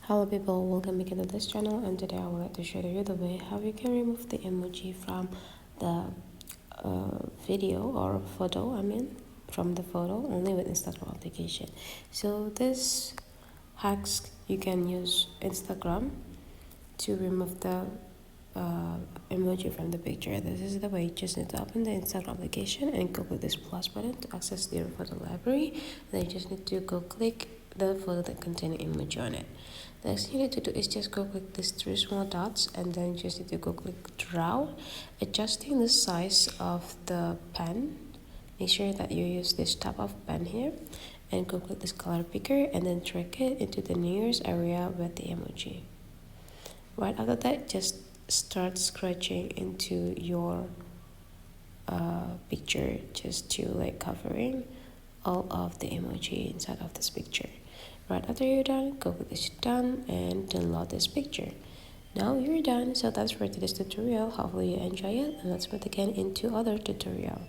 Hello people, welcome back to this channel, and today I would like to show you the way how you can remove the emoji from the video or photo, from the photo only with Instagram application. So this hacks, you can use Instagram to remove the emoji from the picture. This is the way. You just need to open the Instagram application and go click this plus button to access your photo library. Then you just need to go click the photo that contains an emoji on it. The next thing you need to do is just go click these three small dots, and then you just need to go click draw, adjusting the size of the pen. Make sure that you use this type of pen here, and go click this color picker and then drag it into the nearest area with the emoji. Right after that, just start scratching into your picture, just to covering all of the emoji inside of this picture. Right after you're done, go with this done and download this picture. Now you're done. So that's for today's tutorial. Hopefully you enjoy it, and let's meet again into other tutorial.